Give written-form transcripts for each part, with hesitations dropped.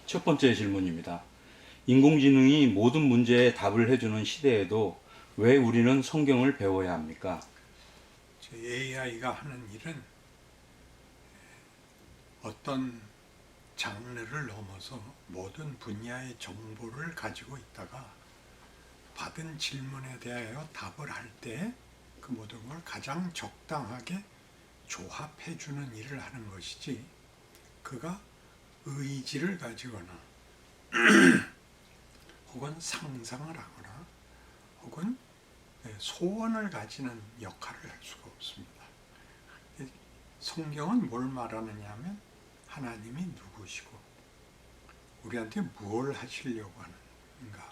첫 번째 질문입니다. 인공지능이 모든 문제에 답을 해주는 시대에도 왜 우리는 성경을 배워야 합니까? AI가 하는 일은 어떤 장르를 넘어서 모든 분야의 정보를 가지고 있다가 받은 질문에 대하여 답을 할 때 그 모든 걸 가장 적당하게 조합해 주는 일을 하는 것이지, 그가 의지를 가지거나 혹은 상상을 하거나 혹은 소원을 가지는 역할을 할 수가 없습니다. 성경은 뭘 말하느냐 하면 하나님이 누구시고 우리한테 뭘 하시려고 하는가,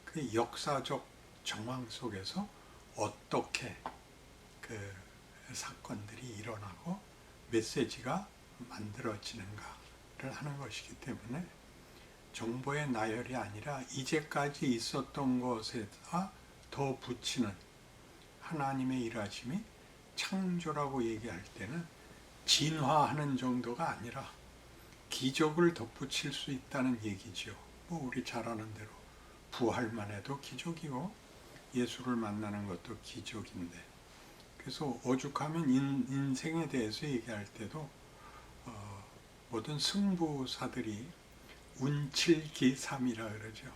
그 역사적 정황 속에서 어떻게 그 사건들이 일어나고 메시지가 만들어지는가를 하는 것이기 때문에 정보의 나열이 아니라 이제까지 있었던 것에다 더 붙이는 하나님의 일하심이 창조라고 얘기할 때는 진화하는 정도가 아니라 기적을 덧붙일 수 있다는 얘기지요. 우리 잘 아는 대로 부활만 해도 기적이고 예수를 만나는 것도 기적인데, 그래서 오죽하면 인생에 대해서 얘기할 때도 모든 승부사들이 운칠기 3이라 그러죠.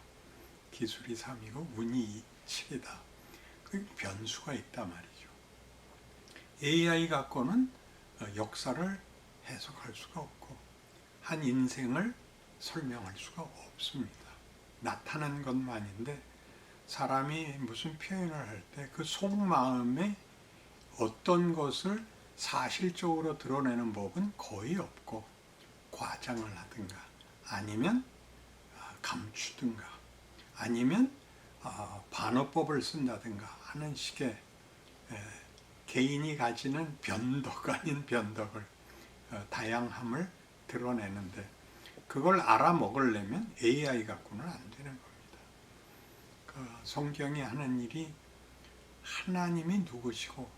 기술이 3이고 운이 7이다. 그 변수가 있단 말이죠. AI 갖고는 역사를 해석할 수가 없고 한 인생을 설명할 수가 없습니다. 나타난 것만인데 사람이 무슨 표현을 할 때 그 속마음에 어떤 것을 사실적으로 드러내는 법은 거의 없고, 과장을 하든가 아니면 감추든가 아니면 반어법을 쓴다든가 하는 식의 개인이 가지는 변덕 아닌 변덕을, 다양함을 드러내는데, 그걸 알아먹으려면 AI 갖고는 안 되는 겁니다. 성경이 하는 일이 하나님이 누구시고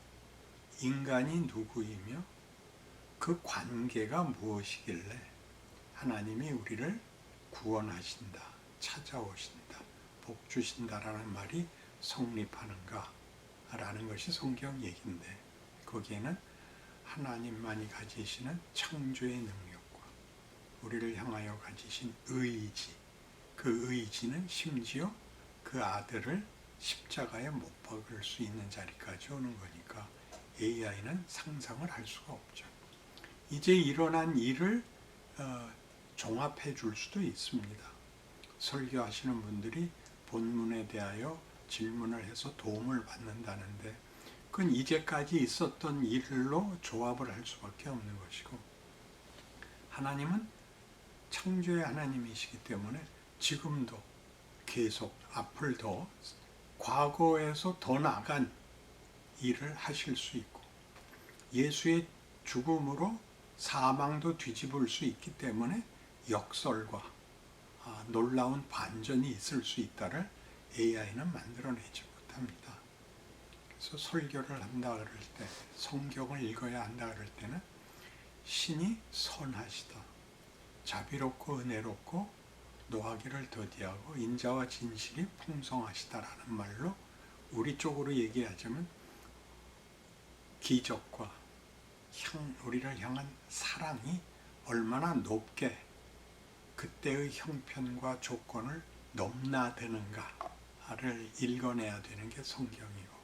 인간이 누구이며 그 관계가 무엇이길래 하나님이 우리를 구원하신다, 찾아오신다, 복 주신다라는 말이 성립하는가 라는 것이 성경 얘기인데, 거기에는 하나님만이 가지시는 창조의 능력과 우리를 향하여 가지신 의지, 그 의지는 심지어 그 아들을 십자가에 못 박을 수 있는 자리까지 오는 거니까 AI는 상상을 할 수가 없죠. 이제 일어난 일을 종합해 줄 수도 있습니다. 설교하시는 분들이 본문에 대하여 질문을 해서 도움을 받는다는데, 그건 이제까지 있었던 일로 조합을 할 수밖에 없는 것이고, 하나님은 창조의 하나님이시기 때문에 지금도 계속 앞을 더 과거에서 더 나간 일을 하실 수 있고, 예수의 죽음으로 사망도 뒤집을 수 있기 때문에 역설과 놀라운 반전이 있을 수 있다를 AI는 만들어내지 못합니다. 그래서 설교를 한다 그럴 때, 성경을 읽어야 한다 그럴 때는 신이 선하시다, 자비롭고 은혜롭고 노하기를 더디하고 인자와 진실이 풍성하시다라는 말로 우리 쪽으로 얘기하자면 기적과 우리를 향한 사랑이 얼마나 높게 그때의 형편과 조건을 넘나드는가를 읽어내야 되는 게 성경이고,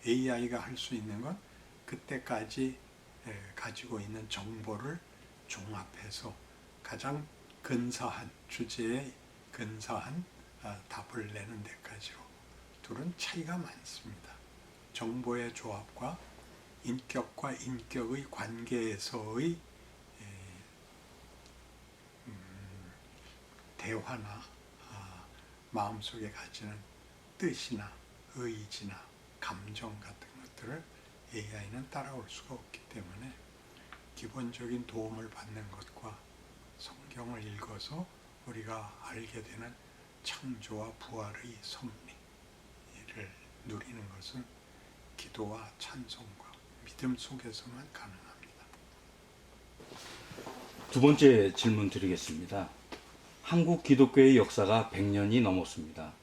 AI가 할 수 있는 건 그때까지 가지고 있는 정보를 종합해서 가장 근사한 주제에 근사한 답을 내는 데까지로 둘은 차이가 많습니다. 정보의 조합과 인격과 인격의 관계에서의 대화나 마음속에 가지는 뜻이나 의지나 감정 같은 것들을 AI는 따라올 수가 없기 때문에 기본적인 도움을 받는 것과 성경을 읽어서 우리가 알게 되는 창조와 부활의 섭리를 누리는 것은 기도와 찬송과 믿음 속에서만 가능합니다. 두 번째 질문 드리겠습니다. 한국 기독교의 역사가 100년이 넘었습니다.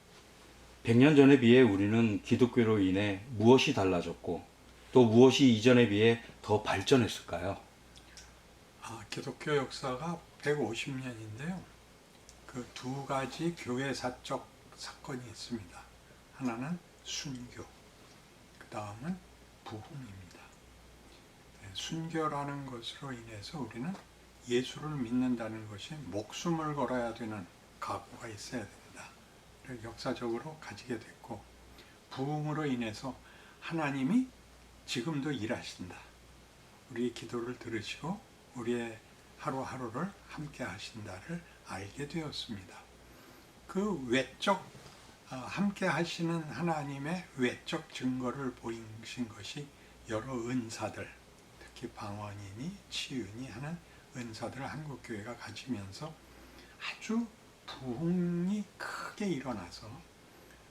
100년 전에 비해 우리는 기독교로 인해 무엇이 달라졌고 또 무엇이 이전에 비해 더 발전했을까요? 기독교 역사가 150년인데요. 그 두 가지 교회사적 사건이 있습니다. 하나는 순교, 그 다음은 부흥입니다. 순교라는 것으로 인해서 우리는 예수를 믿는다는 것이 목숨을 걸어야 되는 각오가 있어야 된다. 역사적으로 가지게 됐고, 부흥으로 인해서 하나님이 지금도 일하신다. 우리의 기도를 들으시고 우리의 하루하루를 함께 하신다를 알게 되었습니다. 그 외적 함께 하시는 하나님의 외적 증거를 보이신 것이 여러 은사들, 특히 방언이니 치유니 하는 은사들을 한국교회가 가지면서 아주 부흥이 크게 일어나서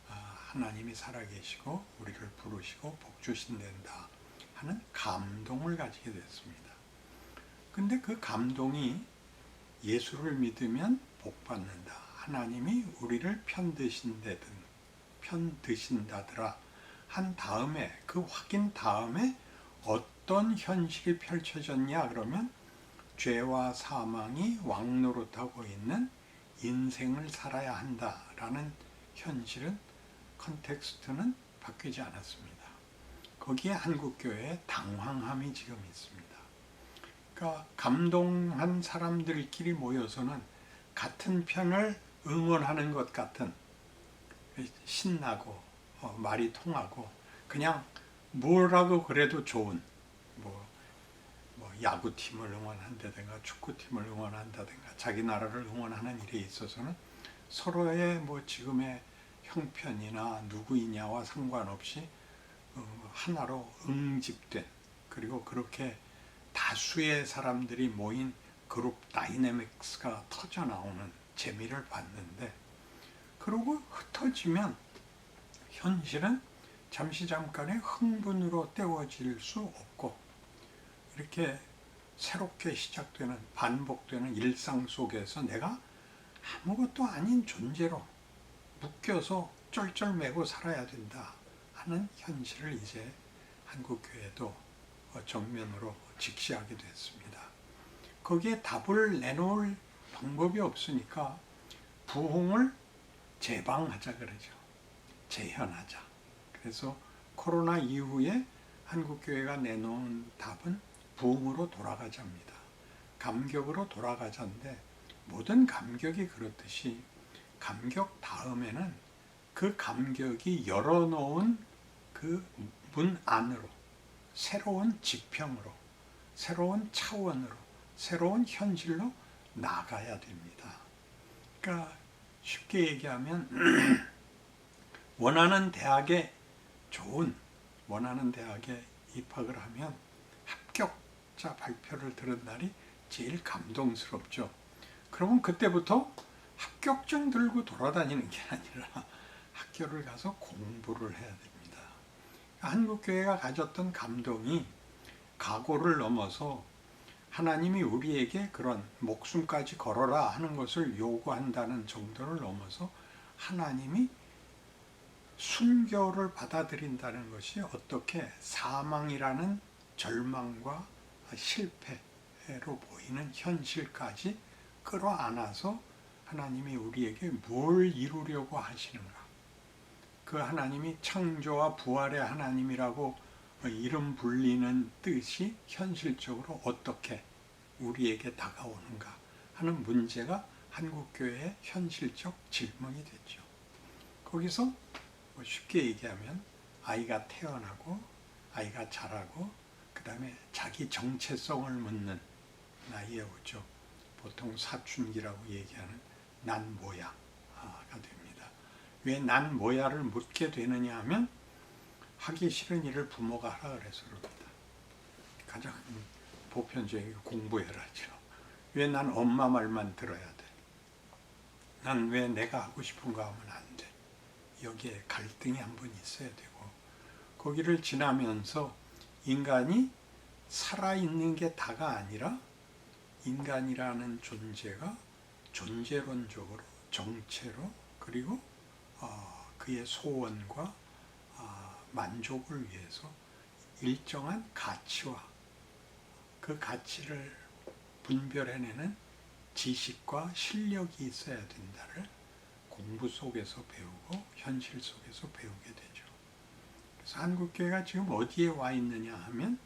하나님이 살아계시고 우리를 부르시고 복 주신단다 하는 감동을 가지게 됐습니다. 근데 그 감동이 예수를 믿으면 복 받는다. 하나님이 우리를 편드신다더라 한 다음에, 그 확인 다음에 어떤 현실이 펼쳐졌냐 그러면 죄와 사망이 왕노릇하고 있는 인생을 살아야 한다라는 현실은, 컨텍스트는 바뀌지 않았습니다. 거기에 한국교회의 당황함이 지금 있습니다. 그러니까 감동한 사람들끼리 모여서는 같은 편을 응원하는 것 같은, 신나고 말이 통하고 그냥 뭐라고 그래도 좋은 뭐 야구팀을 응원한다든가 축구팀을 응원한다든가 자기 나라를 응원하는 일에 있어서는 서로의 지금의 형편이나 누구이냐와 상관없이 하나로 응집된, 그리고 그렇게 다수의 사람들이 모인 그룹 다이내믹스가 터져 나오는 재미를 봤는데, 그러고 흩어지면 현실은 잠깐의 흥분으로 때워질 수 없고, 이렇게 새롭게 시작되는, 반복되는 일상 속에서 내가 아무것도 아닌 존재로 묶여서 쩔쩔매고 살아야 된다 하는 현실을 이제 한국교회도 정면으로 직시하게 됐습니다. 거기에 답을 내놓을 방법이 없으니까 부흥을 재방하자 그러죠. 재현하자. 그래서 코로나 이후에 한국교회가 내놓은 답은 부흥으로 돌아가자입니다. 감격으로 돌아가자인데, 모든 감격이 그렇듯이 감격 다음에는 그 감격이 열어놓은 그 문 안으로, 새로운 지평으로, 새로운 차원으로, 새로운 현실로 나가야 됩니다. 그러니까 쉽게 얘기하면 원하는 대학에 입학을 하면 합격자 발표를 들은 날이 제일 감동스럽죠. 그러면 그때부터 합격증 들고 돌아다니는 게 아니라 학교를 가서 공부를 해야 됩니다. 한국교회가 가졌던 감동이 각오를 넘어서 하나님이 우리에게 그런 목숨까지 걸어라 하는 것을 요구한다는 정도를 넘어서 하나님이 순교를 받아들인다는 것이 어떻게 사망이라는 절망과 실패로 보이는 현실까지 끌어안아서 하나님이 우리에게 뭘 이루려고 하시는가. 그 하나님이 창조와 부활의 하나님이라고 이름 불리는 뜻이 현실적으로 어떻게 우리에게 다가오는가 하는 문제가 한국교회의 현실적 질문이 됐죠. 거기서 쉽게 얘기하면 아이가 태어나고 아이가 자라고 그 다음에 자기 정체성을 묻는 나이에 오죠. 보통 사춘기라고 얘기하는 난 뭐야가 됩니다. 왜 난 뭐야를 묻게 되느냐 하면 하기 싫은 일을 부모가 하라 그래서 그럽니다. 가장 보편적인 공부해라죠. 왜 난 엄마 말만 들어야 돼? 난 왜 내가 하고 싶은 거 하면 안 돼? 여기에 갈등이 한번 있어야 되고, 거기를 지나면서 인간이 살아있는 게 다가 아니라 인간이라는 존재가 존재론적으로, 정체로, 그리고 그의 소원과 만족을 위해서 일정한 가치와 그 가치를 분별해내는 지식과 실력이 있어야 된다를 공부 속에서 배우고 현실 속에서 배우게 되죠. 그래서 한국교회가 지금 어디에 와 있느냐 하면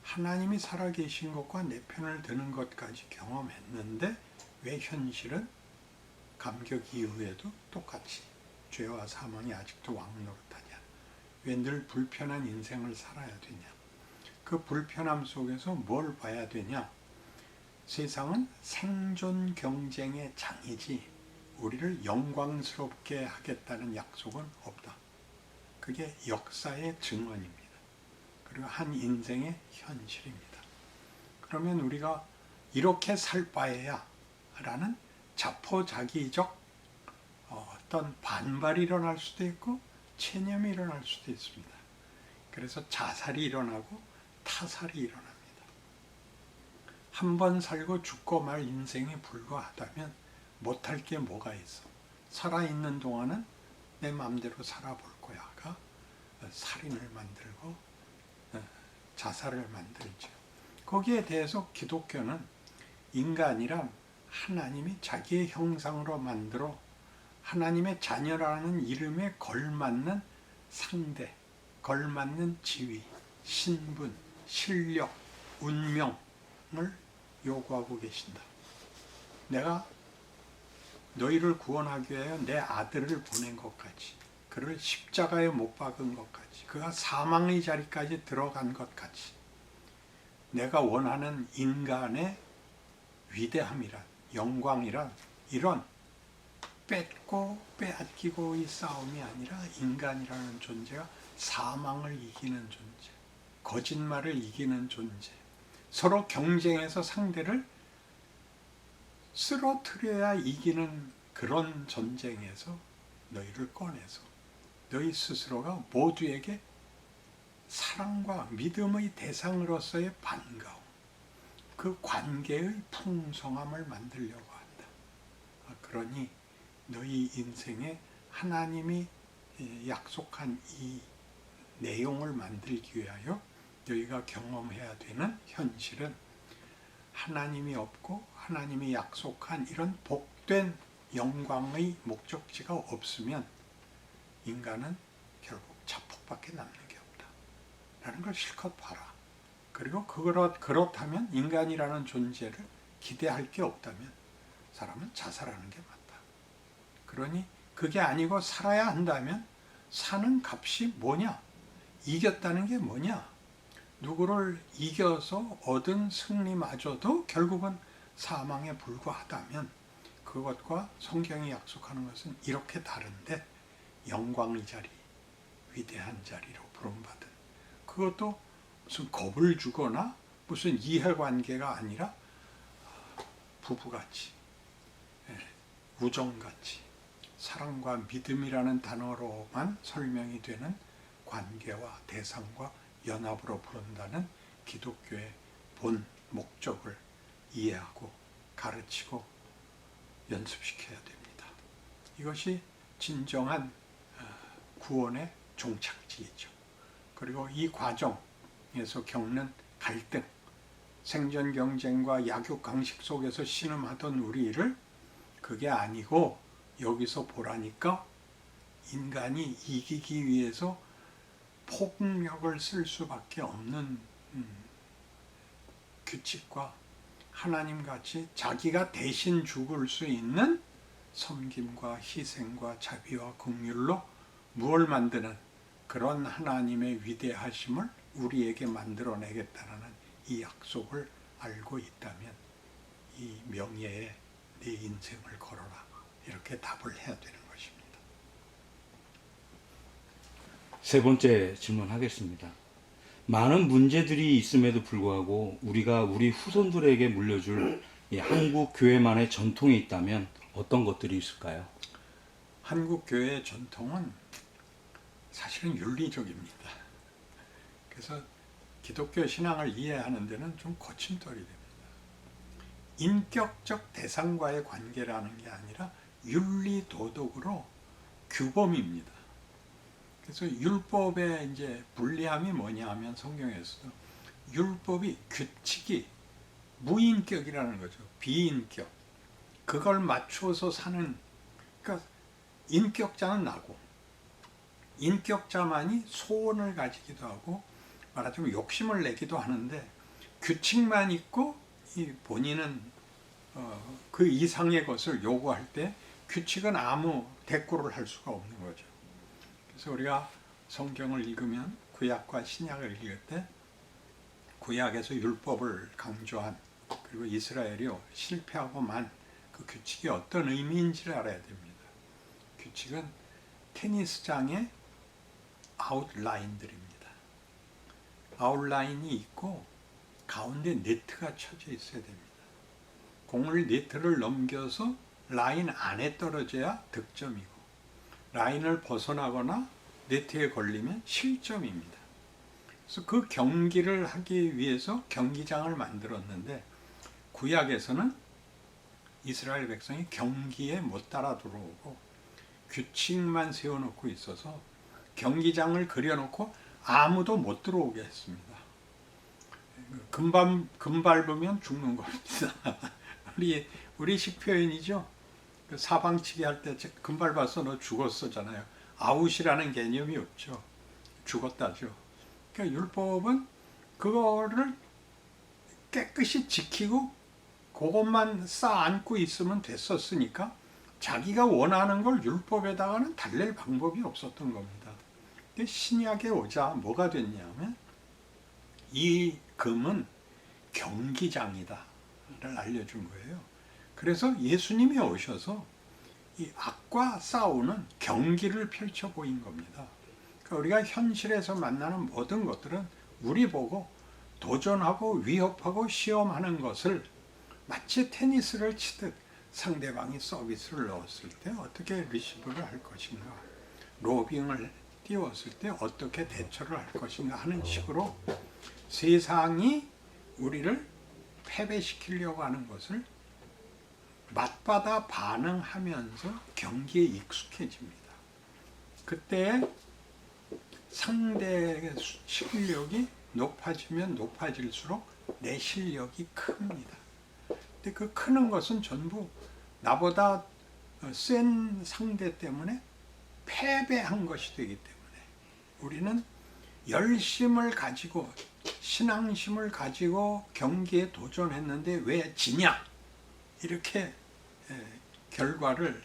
하나님이 살아계신 것과 내 편을 드는 것까지 경험했는데 왜 현실은 감격 이후에도 똑같이 죄와 사망이 아직도 왕노릇하냐? 왜 늘 불편한 인생을 살아야 되냐? 그 불편함 속에서 뭘 봐야 되냐? 세상은 생존 경쟁의 장이지 우리를 영광스럽게 하겠다는 약속은 없다. 그게 역사의 증언입니다. 그리고 한 인생의 현실입니다. 그러면 우리가 이렇게 살 바에야 라는 자포자기적 어떤 반발이 일어날 수도 있고 체념이 일어날 수도 있습니다. 그래서 자살이 일어나고 타살이 일어납니다. 한 번 살고 죽고 말 인생이 불과하다면 못할 게 뭐가 있어? 살아있는 동안은 내 마음대로 살아볼 거야가 살인을 만들고 자살을 만들죠. 거기에 대해서 기독교는 인간이란 하나님이 자기의 형상으로 만들어 하나님의 자녀라는 이름에 걸맞는 상대, 걸맞는 지위, 신분, 실력, 운명을 요구하고 계신다. 내가 너희를 구원하기 위하여 내 아들을 보낸 것까지, 그를 십자가에 못 박은 것까지, 그가 사망의 자리까지 들어간 것까지 내가 원하는 인간의 위대함이란, 영광이란 이런 뺏고 빼앗기고의 싸움이 아니라 인간이라는 존재가 사망을 이기는 존재, 거짓말을 이기는 존재, 서로 경쟁해서 상대를 쓰러뜨려야 이기는 그런 전쟁에서 너희를 꺼내서 너희 스스로가 모두에게 사랑과 믿음의 대상으로서의 반가움, 그 관계의 풍성함을 만들려고 한다. 그러니 너희 인생에 하나님이 약속한 이 내용을 만들기 위하여 너희가 경험해야 되는 현실은 하나님이 없고 하나님이 약속한 이런 복된 영광의 목적지가 없으면 인간은 결국 자폭밖에 남는 게 없다 라는 걸 실컷 봐라. 그리고 그렇다면 인간이라는 존재를 기대할 게 없다면 사람은 자살하는 게 맞다. 그러니 그게 아니고 살아야 한다면 사는 값이 뭐냐? 이겼다는 게 뭐냐? 누구를 이겨서 얻은 승리마저도 결국은 사망에 불과하다면 그것과 성경이 약속하는 것은 이렇게 다른데 영광의 자리, 위대한 자리로 부름받은, 그것도 무슨 겁을 주거나 무슨 이해관계가 아니라 부부같이, 우정같이, 사랑과 믿음이라는 단어로만 설명이 되는 관계와 대상과 연합으로 부른다는 기독교의 본 목적을 이해하고 가르치고 연습시켜야 됩니다. 이것이 진정한 구원의 종착지이죠. 그리고 이 과정에서 겪는 갈등, 생존 경쟁과 약육 강식 속에서 신음하던 우리를 그게 아니고 여기서 보라니까 인간이 이기기 위해서 폭력을 쓸 수밖에 없는 규칙과 하나님같이 자기가 대신 죽을 수 있는 섬김과 희생과 자비와 긍휼로 무엇을 만드는 그런 하나님의 위대하심을 우리에게 만들어내겠다는 이 약속을 알고 있다면 이 명예에 네 인생을 걸어라 이렇게 답을 해야 되는 것입니다. 세 번째 질문하겠습니다. 많은 문제들이 있음에도 불구하고 우리가 우리 후손들에게 물려줄 이 한국 교회만의 전통이 있다면 어떤 것들이 있을까요? 한국 교회의 전통은 사실은 윤리적입니다. 그래서 기독교 신앙을 이해하는 데는 좀 거침돌이 됩니다. 인격적 대상과의 관계라는 게 아니라 윤리 도덕으로 규범입니다. 그래서 율법의 이제 불리함이 뭐냐 하면 성경에서도 율법이 규칙이 무인격이라는 거죠. 비인격. 그걸 맞춰서 사는, 그러니까 인격자는 나고 인격자만이 소원을 가지기도 하고 말하자면 욕심을 내기도 하는데 규칙만 있고 이 본인은 그 이상의 것을 요구할 때 규칙은 아무 대꾸를 할 수가 없는 거죠. 그래서 우리가 성경을 읽으면 구약과 신약을 읽을 때 구약에서 율법을 강조한 그리고 이스라엘이 실패하고만 그 규칙이 어떤 의미인지를 알아야 됩니다. 규칙은 테니스장의 아웃라인들입니다. 아웃라인이 있고 가운데 네트가 쳐져 있어야 됩니다. 공을 네트를 넘겨서 라인 안에 떨어져야 득점이고 라인을 벗어나거나 네트에 걸리면 실점입니다. 그래서 그 경기를 하기 위해서 경기장을 만들었는데 구약에서는 이스라엘 백성이 경기에 못 따라 들어오고 규칙만 세워놓고 있어서 경기장을 그려놓고 아무도 못 들어오게 했습니다. 금 밟으면 죽는 겁니다. 우리식 표현이죠. 사방치기 할 때 금 밟아서 너 죽었어잖아요. 아웃이라는 개념이 없죠. 죽었다죠. 그러니까 율법은 그거를 깨끗이 지키고 그것만 쌓아안고 있으면 됐었으니까 자기가 원하는 걸 율법에다가는 달랠 방법이 없었던 겁니다. 근데 신약에 오자 뭐가 됐냐면 이 금은 경기장이다를 알려준 거예요. 그래서 예수님이 오셔서 이 악과 싸우는 경기를 펼쳐 보인 겁니다. 그러니까 우리가 현실에서 만나는 모든 것들은 우리 보고 도전하고 위협하고 시험하는 것을 마치 테니스를 치듯 상대방이 서비스를 넣었을 때 어떻게 리시브를 할 것인가, 로빙을 띄웠을 때 어떻게 대처를 할 것인가 하는 식으로 세상이 우리를 패배시키려고 하는 것을 맞받아 반응하면서 경기에 익숙해집니다. 그때 상대의 실력이 높아지면 높아질수록 내 실력이 큽니다. 근데 그 크는 것은 전부 나보다 센 상대 때문에 패배한 것이 되기 때문에 우리는 열심을 가지고 신앙심을 가지고 경기에 도전했는데 왜 지냐? 이렇게 결과를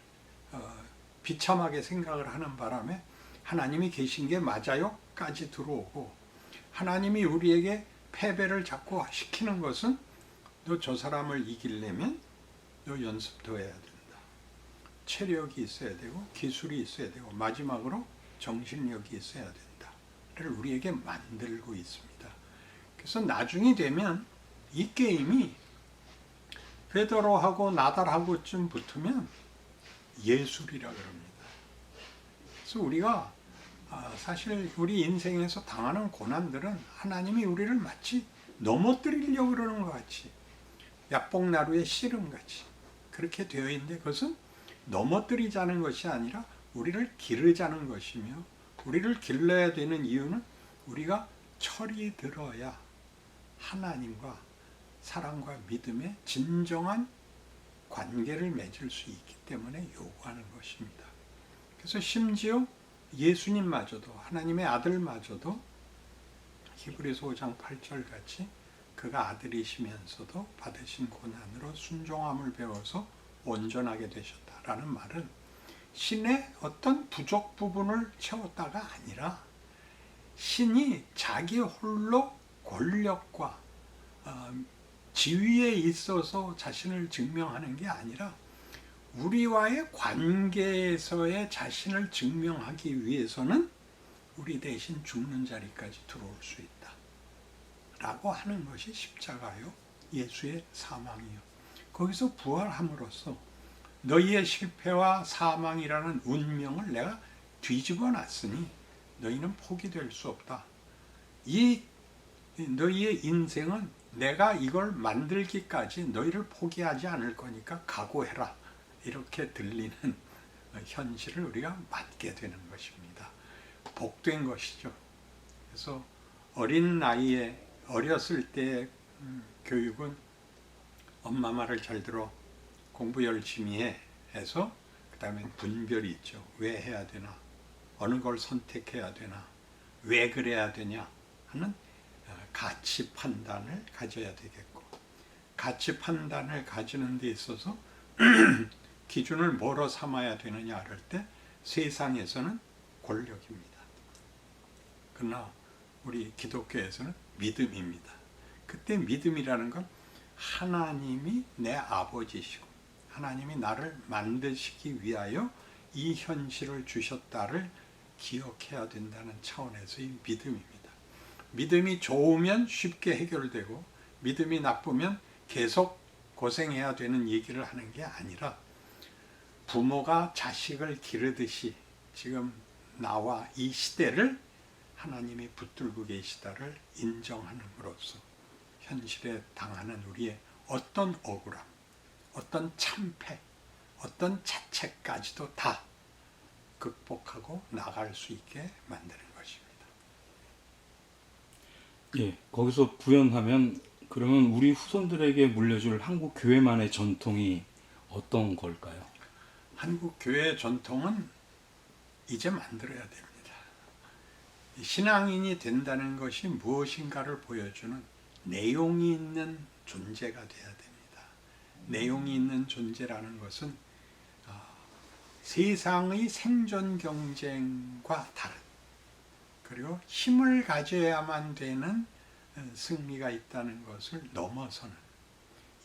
비참하게 생각을 하는 바람에 하나님이 계신 게 맞아요? 까지 들어오고 하나님이 우리에게 패배를 자꾸 시키는 것은 너 저 사람을 이기려면 너 연습 더 해야 된다. 체력이 있어야 되고 기술이 있어야 되고 마지막으로 정신력이 있어야 된다를 우리에게 만들고 있습니다. 그래서 나중이 되면 이 게임이 페더러하고 나달하고쯤 붙으면 예술이라 그럽니다. 그래서 우리가 사실 우리 인생에서 당하는 고난들은 하나님이 우리를 마치 넘어뜨리려고 그러는 것 같이 약봉나루의 씨름같이 그렇게 되어 있는데 그것은 넘어뜨리자는 것이 아니라 우리를 기르자는 것이며 우리를 길러야 되는 이유는 우리가 철이 들어야 하나님과 사랑과 믿음의 진정한 관계를 맺을 수 있기 때문에 요구하는 것입니다. 그래서 심지어 예수님마저도 하나님의 아들마저도 히브리서 5장 8절 같이 그가 아들이시면서도 받으신 고난으로 순종함을 배워서 온전하게 되셨다라는 말은 신의 어떤 부족 부분을 채웠다가 아니라 신이 자기 홀로 권력과 지위에 있어서 자신을 증명하는 게 아니라 우리와의 관계에서의 자신을 증명하기 위해서는 우리 대신 죽는 자리까지 들어올 수 있다 라고 하는 것이 십자가요 예수의 사망이요 거기서 부활함으로써 너희의 실패와 사망이라는 운명을 내가 뒤집어 놨으니 너희는 포기될 수 없다. 이 너희의 인생은 내가 이걸 만들기까지 너희를 포기하지 않을 거니까 각오해라. 이렇게 들리는 현실을 우리가 맞게 되는 것입니다. 복된 것이죠. 그래서 어린 나이에 어렸을 때의 교육은 엄마 말을 잘 들어, 공부 열심히 해 해서 그 다음에 분별이 있죠. 왜 해야 되나, 어느 걸 선택해야 되나, 왜 그래야 되냐 하는 가치 판단을 가져야 되겠고, 가치 판단을 가지는 데 있어서 기준을 뭐로 삼아야 되느냐 할 때 세상에서는 권력입니다. 그러나 우리 기독교에서는 믿음입니다. 그때 믿음이라는 건 하나님이 내 아버지시고 하나님이 나를 만드시기 위하여 이 현실을 주셨다를 기억해야 된다는 차원에서의 믿음입니다. 믿음이 좋으면 쉽게 해결되고 믿음이 나쁘면 계속 고생해야 되는 얘기를 하는 게 아니라, 부모가 자식을 기르듯이 지금 나와 이 시대를 하나님이 붙들고 계시다를 인정함으로써 현실에 당하는 우리의 어떤 억울함, 어떤 참패, 어떤 자책까지도 다 극복하고 나갈 수 있게 만드는 것입니다. 예, 거기서 부연하면 그러면 우리 후손들에게 물려줄 한국 교회만의 전통이 어떤 걸까요? 한국 교회의 전통은 이제 만들어야 됩니다. 신앙인이 된다는 것이 무엇인가를 보여주는 내용이 있는 존재가 돼야 됩니다. 내용이 있는 존재라는 것은 세상의 생존 경쟁과 다른, 그리고 힘을 가져야만 되는 승리가 있다는 것을 넘어서는,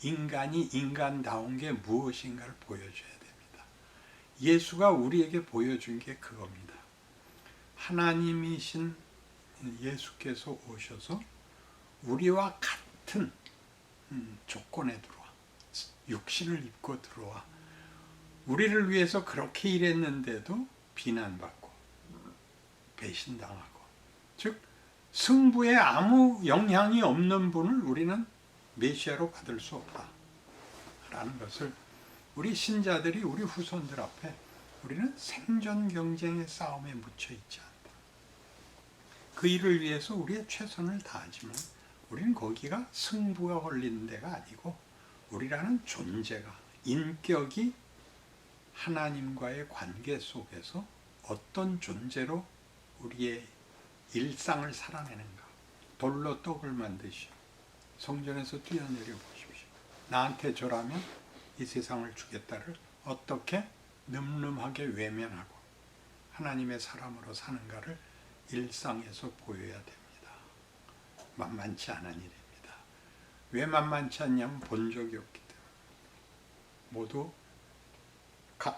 인간이 인간다운 게 무엇인가를 보여줘야 됩니다. 예수가 우리에게 보여준 게 그겁니다. 하나님이신 예수께서 오셔서 우리와 같은 조건에 들어와, 육신을 입고 들어와 우리를 위해서 그렇게 일했는데도 비난받고 배신당하고, 즉 승부에 아무 영향이 없는 분을 우리는 메시아로 받을 수 없다라는 것을 우리 신자들이 우리 후손들 앞에, 우리는 생존 경쟁의 싸움에 묻혀 있지 않다. 그 일을 위해서 우리의 최선을 다하지만 우리는 거기가 승부가 걸리는 데가 아니고, 우리라는 존재가, 인격이 하나님과의 관계 속에서 어떤 존재로 우리의 일상을 살아내는가. 돌로 떡을 만드시오. 성전에서 뛰어내려 보십시오. 나한테 절하면 이 세상을 주겠다를 어떻게 늠름하게 외면하고 하나님의 사람으로 사는가를 일상에서 보여야 됩니다. 만만치 않은 일입니다. 왜 만만치 않냐면 본 적이 없기 때문에. 모두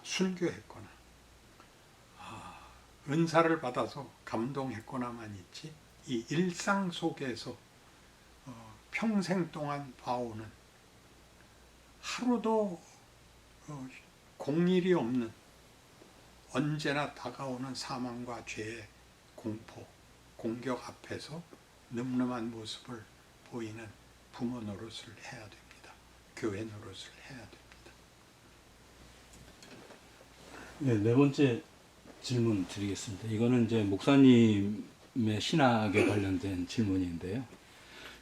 순교했거나 은사를 받아서 감동했거나만 있지, 이 일상 속에서 평생 동안 봐오는 하루도 공일이 없는, 언제나 다가오는 사망과 죄의 공포, 공격 앞에서 늠름한 모습을 보이는 부모 노릇을 해야 됩니다. 교회 노릇을 해야 됩니다. 네, 네 번째 질문 드리겠습니다. 이거는 이제 목사님의 신학에 관련된 질문인데요.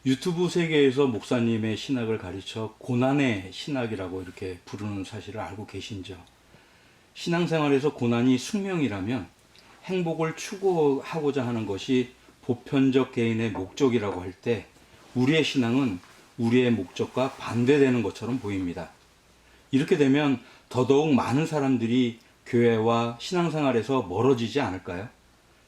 유튜브 세계에서 목사님의 신학을 가르쳐 고난의 신학이라고 이렇게 부르는 사실을 알고 계신죠? 신앙생활에서 고난이 숙명이라면 행복을 추구하고자 하는 것이 보편적 개인의 목적이라고 할 때 우리의 신앙은 우리의 목적과 반대되는 것처럼 보입니다. 이렇게 되면 더더욱 많은 사람들이 교회와 신앙생활에서 멀어지지 않을까요?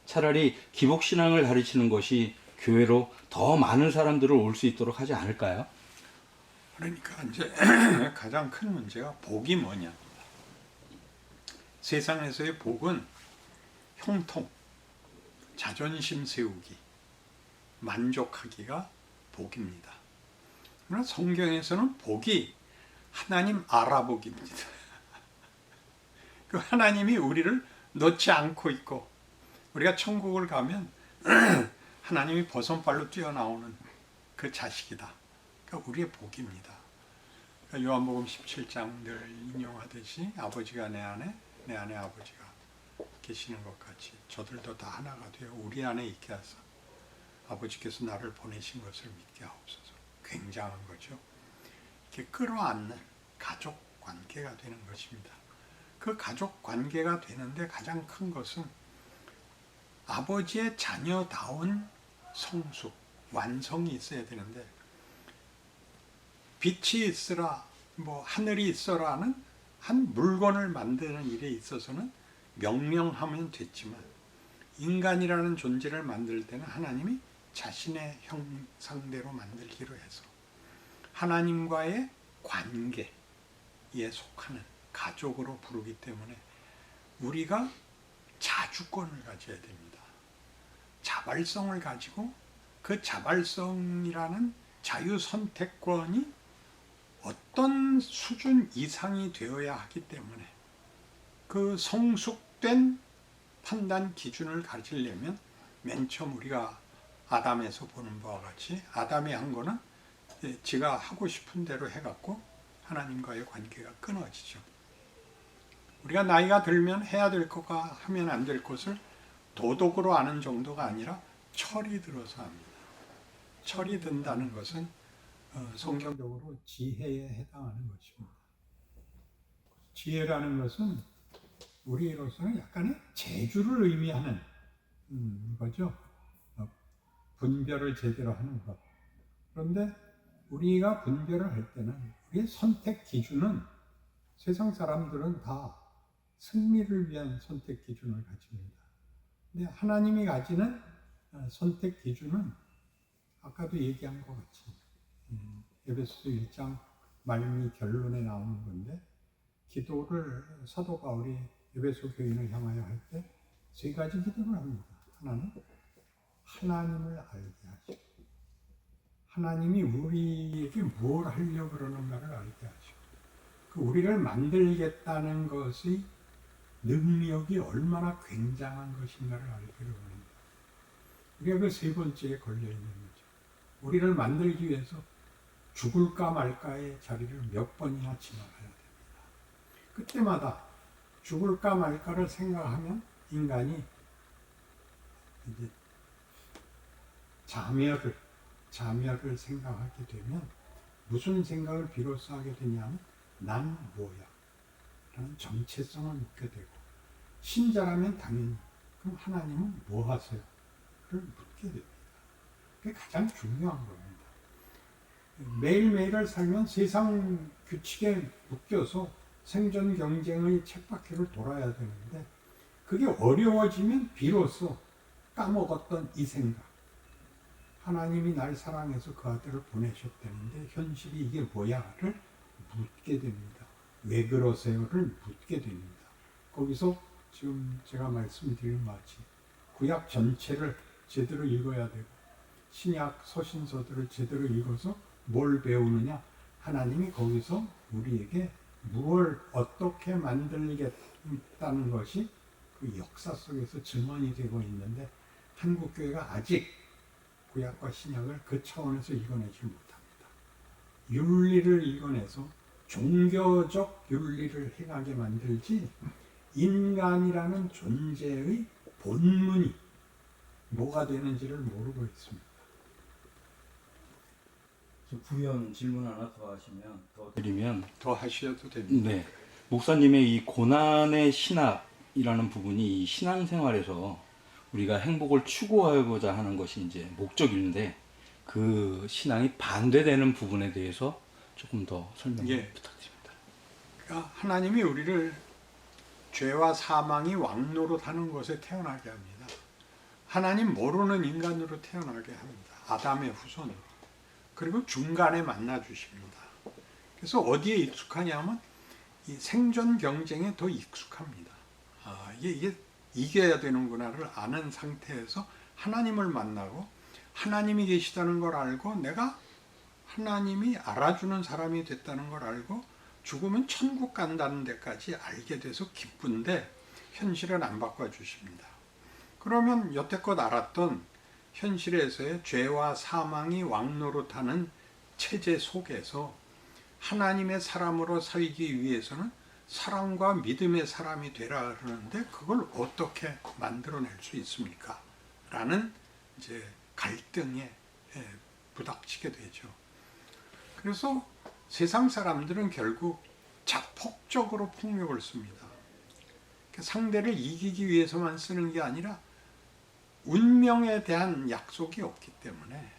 차라리 기복신앙을 가르치는 것이 교회로 더 많은 사람들을 올 수 있도록 하지 않을까요? 그러니까 이제 가장 큰 문제가 복이 뭐냐. 세상에서의 복은 형통, 자존심 세우기, 만족하기가 복입니다. 그러나 성경에서는 복이 하나님 알아보기입니다. 그 하나님이 우리를 놓지 않고 있고, 우리가 천국을 가면 하나님이 버선발로 뛰어나오는 그 자식이다. 그러니까 우리의 복입니다. 그러니까 요한복음 17장 늘 인용하듯이 아버지가 내 안에 아버지가 계시는 것 같이 저들도 다 하나가 되어 우리 안에 있게 하사 아버지께서 나를 보내신 것을 믿게 하옵소서. 굉장한 거죠. 이렇게 끌어안는 가족 관계가 되는 것입니다. 그 가족 관계가 되는데 가장 큰 것은 아버지의 자녀다운 성숙, 완성이 있어야 되는데 빛이 있으라, 하늘이 있어라는 한 물건을 만드는 일에 있어서는 명령하면 됐지만 인간이라는 존재를 만들 때는 하나님이 자신의 형상대로 만들기로 해서 하나님과의 관계에 속하는 가족으로 부르기 때문에 우리가 자주권을 가져야 됩니다. 자발성을 가지고 그 자발성이라는 자유선택권이 어떤 수준 이상이 되어야 하기 때문에 그 성숙된 판단 기준을 가지려면 맨 처음 우리가 아담에서 보는 바와 같이 아담이 한 거는 지가 하고 싶은 대로 해갖고 하나님과의 관계가 끊어지죠. 우리가 나이가 들면 해야 될 것과 하면 안 될 것을 도덕으로 아는 정도가 아니라 철이 들어서 합니다. 철이 든다는 것은 성경적으로 지혜에 해당하는 것입니다. 지혜라는 것은 우리로서는 약간의 재주를 의미하는 거죠. 분별을 제대로 하는 것. 그런데 우리가 분별을 할 때는 우리의 선택 기준은 세상 사람들은 다 승리를 위한 선택 기준을 가집니다. 근데 하나님이 가지는 선택 기준은 아까도 얘기한 것 같이 에베소서 1장 말미 결론에 나오는 건데 기도를 사도 바울이 에베소 교인을 향하여 할 때 세 가지 기도를 합니다. 하나는 하나님을 알게 하시고 하나님이 우리에게 뭘 하려고 그러는가를 알게 하시고 그 우리를 만들겠다는 것의 능력이 얼마나 굉장한 것인가를 알기를 원합니다. 우리가 그 세 번째에 걸려있는 거죠. 우리를 만들기 위해서 죽을까 말까의 자리를 몇 번이나 지나가야 됩니다. 그때마다 죽을까 말까를 생각하면 인간이 이제 자멸을 생각하게 되면 무슨 생각을 비로소 하게 되냐면 난 뭐야? 라는 정체성을 묻게 되고 신자라면 당연히 그럼 하나님은 뭐 하세요? 를 묻게 됩니다. 그게 가장 중요한 겁니다. 매일매일을 살면 세상 규칙에 묶여서 생존 경쟁의 쳇바퀴를 돌아야 되는데 그게 어려워지면 비로소 까먹었던 이 생각 하나님이 날 사랑해서 그 아들을 보내셨다는데 현실이 이게 뭐야를 묻게 됩니다. 왜 그러세요를 묻게 됩니다. 거기서 지금 제가 말씀드린 마치 구약 전체를 제대로 읽어야 되고 신약 서신서들을 제대로 읽어서 뭘 배우느냐? 하나님이 거기서 우리에게 무엇을 어떻게 만들겠다는 것이 그 역사 속에서 증언이 되고 있는데 한국교회가 아직 구약과 신약을 그 차원에서 읽어내지 못합니다. 윤리를 읽어내서 종교적 윤리를 행하게 만들지 인간이라는 존재의 본문이 뭐가 되는지를 모르고 있습니다. 부연 질문 하나 더 하시면 더 드리면 더 하셔도 됩니다. 네. 목사님의 이 고난의 신학이라는 부분이 이 신앙생활에서 우리가 행복을 추구하고자 하는 것이 이제 목적인데 그 신앙이 반대되는 부분에 대해서 조금 더 설명 부탁드립니다. 그러니까 하나님이 우리를 죄와 사망이 왕노릇하는 곳에 태어나게 합니다. 하나님 모르는 인간으로 태어나게 합니다. 아담의 후손으로. 그리고 중간에 만나 주십니다. 그래서 어디에 익숙하냐면 이 생존 경쟁에 더 익숙합니다. 이게 이겨야 되는구나를 아는 상태에서 하나님을 만나고 하나님이 계시다는 걸 알고 내가 하나님이 알아주는 사람이 됐다는 걸 알고 죽으면 천국 간다는 데까지 알게 돼서 기쁜데 현실은 안 바꿔주십니다. 그러면 여태껏 알았던 현실에서의 죄와 사망이 왕노릇하는 체제 속에서 하나님의 사람으로 살기 위해서는 사랑과 믿음의 사람이 되라 그러는데 그걸 어떻게 만들어낼 수 있습니까? 라는 이제 갈등에 부닥치게 되죠. 그래서 세상 사람들은 결국 자폭적으로 폭력을 씁니다. 상대를 이기기 위해서만 쓰는 게 아니라 운명에 대한 약속이 없기 때문에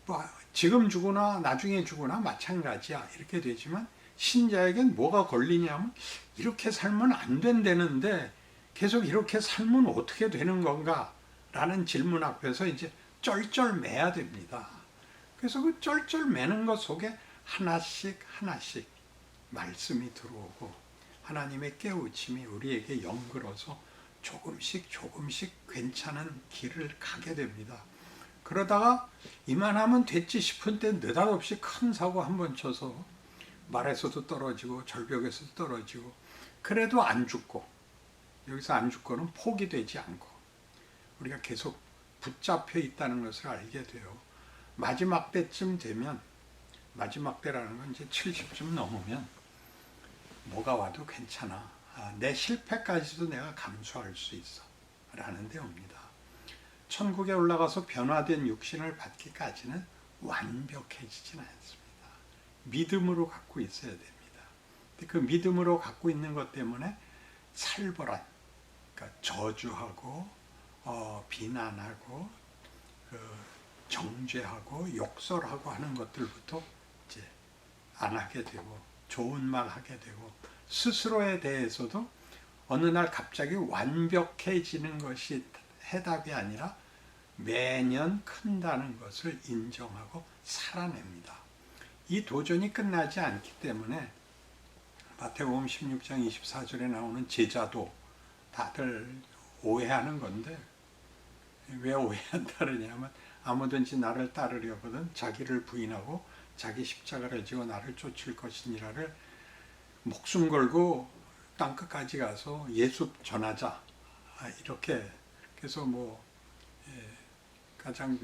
뭐 지금 죽으나 나중에 죽으나 마찬가지야 이렇게 되지만 신자에겐 뭐가 걸리냐면 이렇게 살면 안 된다는데 계속 이렇게 살면 어떻게 되는 건가 라는 질문 앞에서 이제 쩔쩔매야 됩니다. 그래서 그 쩔쩔매는 것 속에 하나씩 하나씩 말씀이 들어오고 하나님의 깨우침이 우리에게 연결어서 조금씩 조금씩 괜찮은 길을 가게 됩니다. 그러다가 이만하면 됐지 싶은 때 느닷없이 큰 사고 한번 쳐서 말에서도 떨어지고 절벽에서도 떨어지고 그래도 안 죽고 여기서 안 죽고는 포기되지 않고 우리가 계속 붙잡혀 있다는 것을 알게 돼요. 마지막 때쯤 되면 마지막 때라는 건 이제 70쯤 넘으면 뭐가 와도 괜찮아. 내 실패까지도 내가 감수할 수 있어. 라는 데 옵니다. 천국에 올라가서 변화된 육신을 받기까지는 완벽해지진 않습니다. 믿음으로 갖고 있어야 됩니다. 그 믿음으로 갖고 있는 것 때문에 살벌한, 그러니까 저주하고 비난하고 정죄하고 욕설하고 하는 것들부터 이제 안 하게 되고 좋은 말 하게 되고 스스로에 대해서도 어느 날 갑자기 완벽해지는 것이 해답이 아니라 매년 큰다는 것을 인정하고 살아냅니다. 이 도전이 끝나지 않기 때문에 마태복음 16장 24절에 나오는 제자도 다들 오해하는 건데 왜 오해한다 그러냐면 아무든지 나를 따르려거든 자기를 부인하고 자기 십자가를 지고 나를 쫓을 것이니라를 목숨 걸고 땅끝까지 가서 예수 전하자 이렇게 그래서 뭐 가장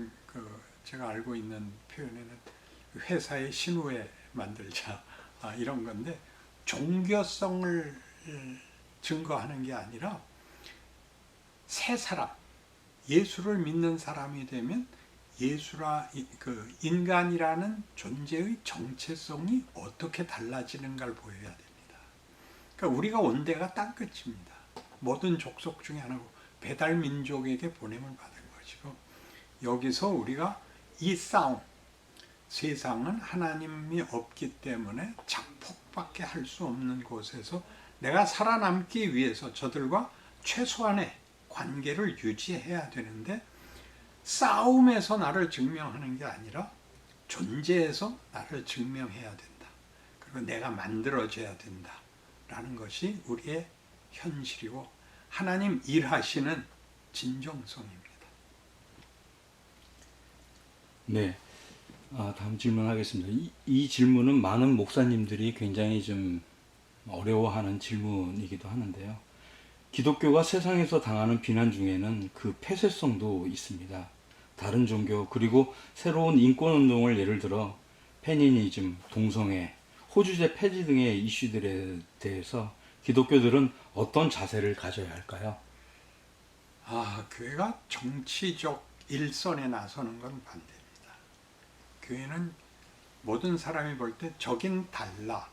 제가 알고 있는 표현에는 회사의 신우회 만들자 이런 건데 종교성을 증거하는 게 아니라 새 사람 예수를 믿는 사람이 되면 인간이라는 존재의 정체성이 어떻게 달라지는가를 보여야 됩니다. 그러니까 우리가 온 데가 땅끝입니다. 모든 족속 중에 하나고 배달 민족에게 보냄을 받은 것이고 여기서 우리가 이 싸움 세상은 하나님이 없기 때문에 자폭밖에 할 수 없는 곳에서 내가 살아남기 위해서 저들과 최소한의 관계를 유지해야 되는데 싸움에서 나를 증명하는 게 아니라 존재에서 나를 증명해야 된다. 그리고 내가 만들어져야 된다. 라는 것이 우리의 현실이고 하나님 일하시는 진정성입니다. 네. 다음 질문하겠습니다. 이 질문은 많은 목사님들이 굉장히 좀 어려워하는 질문이기도 하는데요. 기독교가 세상에서 당하는 비난 중에는 그 폐쇄성도 있습니다. 다른 종교 그리고 새로운 인권운동을 예를 들어 페미니즘, 동성애, 호주제 폐지 등의 이슈들에 대해서 기독교들은 어떤 자세를 가져야 할까요? 교회가 정치적 일선에 나서는 건 반대입니다. 교회는 모든 사람이 볼 때 저긴 달라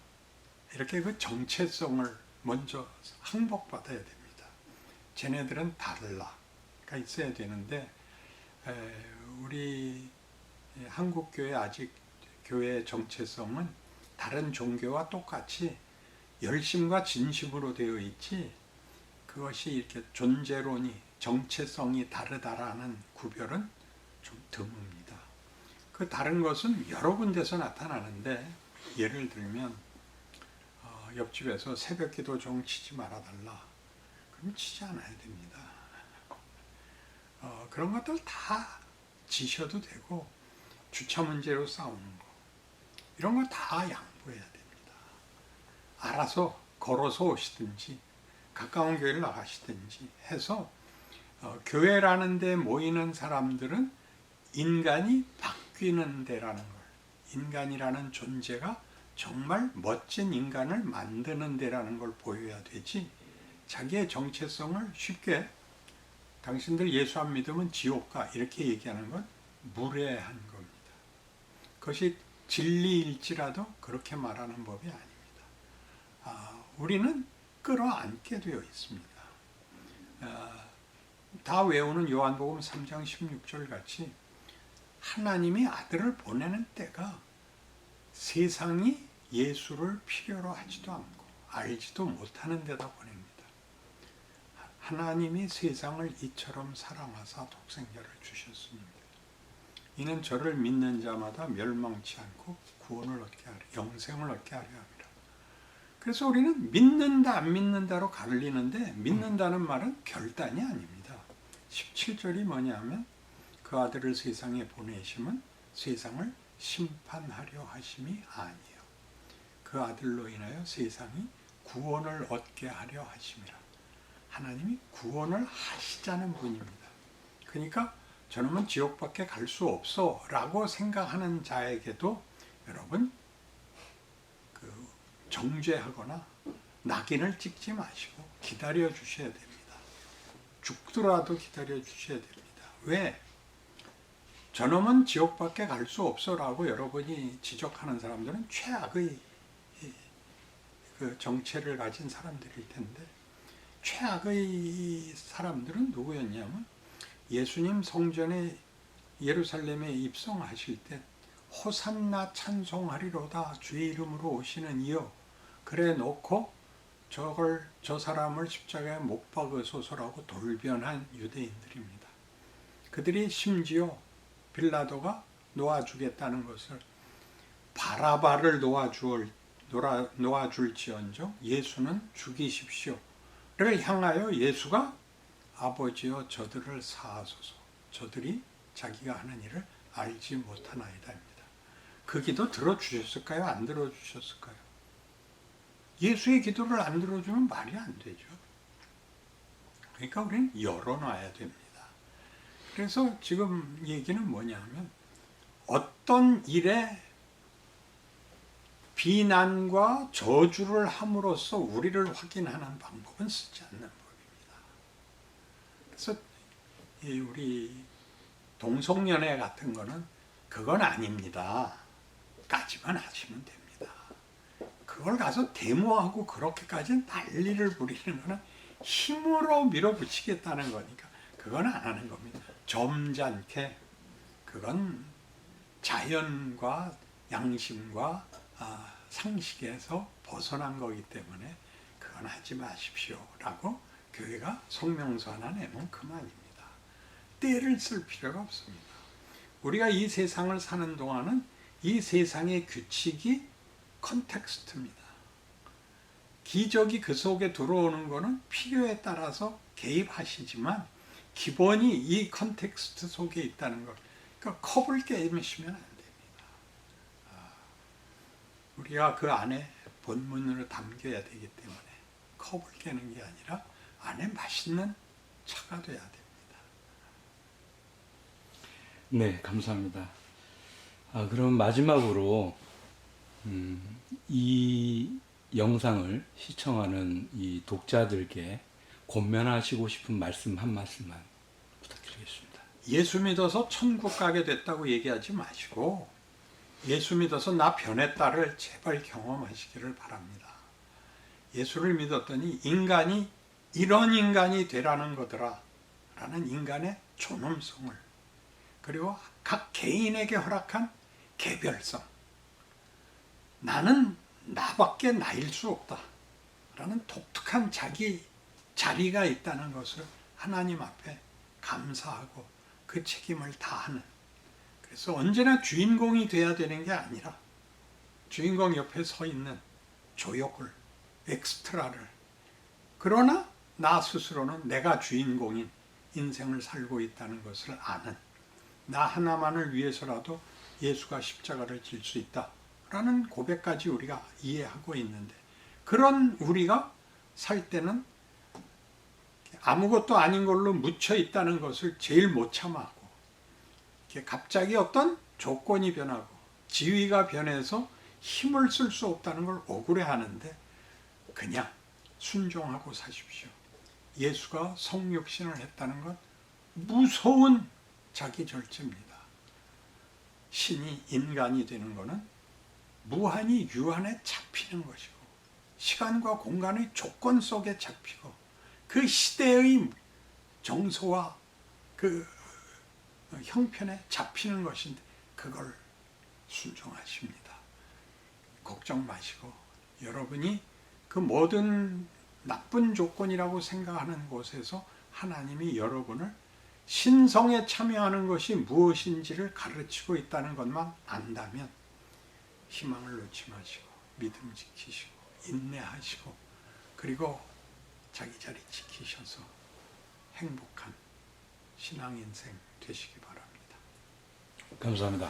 이렇게 그 정체성을 먼저 항복받아야 됩니다. 쟤네들은 달라가 있어야 되는데 우리 한국교회 아직 교회의 정체성은 다른 종교와 똑같이 열심과 진심으로 되어 있지 그것이 이렇게 존재론이 정체성이 다르다라는 구별은 좀 드뭅니다. 그 다른 것은 여러 군데서 나타나는데 예를 들면 옆집에서 새벽기도 좀 치지 말아달라. 그럼 치지 않아야 됩니다. 그런 것들 다 지셔도 되고 주차 문제로 싸우는 거 이런 거 다 양보해야 됩니다. 알아서 걸어서 오시든지 가까운 교회를 나가시든지 해서 교회라는 데 모이는 사람들은 인간이 바뀌는 데라는 걸 인간이라는 존재가 정말 멋진 인간을 만드는 데라는 걸 보여야 되지, 자기의 정체성을 쉽게 당신들 예수 안 믿으면 지옥 가 이렇게 얘기하는 건 무례한 겁니다. 그것이 진리일지라도 그렇게 말하는 법이 아닙니다. 우리는 끌어안게 되어 있습니다. 다 외우는 요한복음 3장 16절 같이 하나님이 아들을 보내는 때가 세상이 예수를 필요로 하지도 않고 알지도 못하는 데다 보냅니다. 하나님이 세상을 이처럼 사랑하사 독생자를 주셨습니다. 이는 저를 믿는 자마다 멸망치 않고 구원을 얻게 하려, 영생을 얻게 하려 함이라. 그래서 우리는 믿는다 안 믿는다로 갈리는데, 믿는다는 말은 결단이 아닙니다. 17절이 뭐냐면 그 아들을 세상에 보내심은 세상을 심판하려 하심이 아니에요. 그 아들로 인하여 세상이 구원을 얻게 하려 하심이라. 하나님이 구원을 하시자는 분입니다. 그러니까 저놈은 지옥밖에 갈 수 없어 라고 생각하는 자에게도 여러분 정죄하거나 낙인을 찍지 마시고 기다려 주셔야 됩니다. 죽더라도 기다려 주셔야 됩니다. 왜? 저놈은 지옥밖에 갈 수 없어 라고 여러분이 지적하는 사람들은 최악의 그 정체를 가진 사람들일 텐데, 최악의 사람들은 누구였냐면 예수님 성전에 예루살렘에 입성하실 때 호산나 찬송하리로다 주의 이름으로 오시는 이여 그래 놓고 저 사람을 십자가에 못 박으소서라고 돌변한 유대인들입니다. 그들이 심지어 빌라도가 놓아주겠다는 것을 바라바를 놓아줄지언정 예수는 죽이십시오 를 향하여 예수가 아버지여 저들을 사하소서 저들이 자기가 하는 일을 알지 못하나이다입니다. 그 기도 들어주셨을까요? 안 들어주셨을까요? 예수의 기도를 안 들어주면 말이 안 되죠. 그러니까 우리는 열어놔야 됩니다. 그래서 지금 얘기는 뭐냐면 어떤 일에 비난과 저주를 함으로써 우리를 확인하는 방법은 쓰지 않는 법입니다. 그래서 우리 동성연애 같은 거는 그건 아닙니다 까지만 하시면 됩니다. 그걸 가서 데모하고 그렇게까지 난리를 부리는 거는 힘으로 밀어붙이겠다는 거니까 그건 안 하는 겁니다. 점잖게 그건 자연과 양심과 상식에서 벗어난 거기 때문에 그건 하지 마십시오 라고 교회가 성명서 하나 내면 그만입니다. 때를 쓸 필요가 없습니다. 우리가 이 세상을 사는 동안은 이 세상의 규칙이 컨텍스트입니다. 기적이 그 속에 들어오는 거는 필요에 따라서 개입하시지만 기본이 이 컨텍스트 속에 있다는 것. 그러니까 컵을 깨시면 안 됩니다. 우리가 그 안에 본문으로 담겨야 되기 때문에 컵을 깨는 게 아니라 안에 맛있는 차가 돼야 됩니다. 네, 감사합니다. 그럼 마지막으로 이 영상을 시청하는 이 독자들께 권면하시고 싶은 말씀 한 말씀만 부탁드리겠습니다. 예수 믿어서 천국 가게 됐다고 얘기하지 마시고 예수 믿어서 나 변했다를 제발 경험하시기를 바랍니다. 예수를 믿었더니 인간이 이런 인간이 되라는 거더라 라는 인간의 존엄성을, 그리고 각 개인에게 허락한 개별성, 나는 나밖에 나일 수 없다 라는 독특한 자기 자리가 있다는 것을 하나님 앞에 감사하고 그 책임을 다하는, 그래서 언제나 주인공이 돼야 되는 게 아니라 주인공 옆에 서 있는 조역을, 엑스트라를, 그러나 나 스스로는 내가 주인공인 인생을 살고 있다는 것을 아는, 나 하나만을 위해서라도 예수가 십자가를 질 수 있다 라는 고백까지 우리가 이해하고 있는데, 그런 우리가 살 때는 아무것도 아닌 걸로 묻혀 있다는 것을 제일 못 참아하고, 갑자기 어떤 조건이 변하고 지위가 변해서 힘을 쓸 수 없다는 걸 억울해하는데 그냥 순종하고 사십시오. 예수가 성육신을 했다는 건 무서운 자기 절제입니다. 신이 인간이 되는 것은 무한히 유한에 잡히는 것이고 시간과 공간의 조건 속에 잡히고 그 시대의 정서와 그 형편에 잡히는 것인데 그걸 순종하십니다. 걱정 마시고 여러분이 그 모든 나쁜 조건이라고 생각하는 곳에서 하나님이 여러분을 신성에 참여하는 것이 무엇인지를 가르치고 있다는 것만 안다면 희망을 놓지 마시고 믿음 지키시고 인내하시고 그리고 자기 자리 지키셔서 행복한 신앙 인생 되시기 바랍니다. 감사합니다.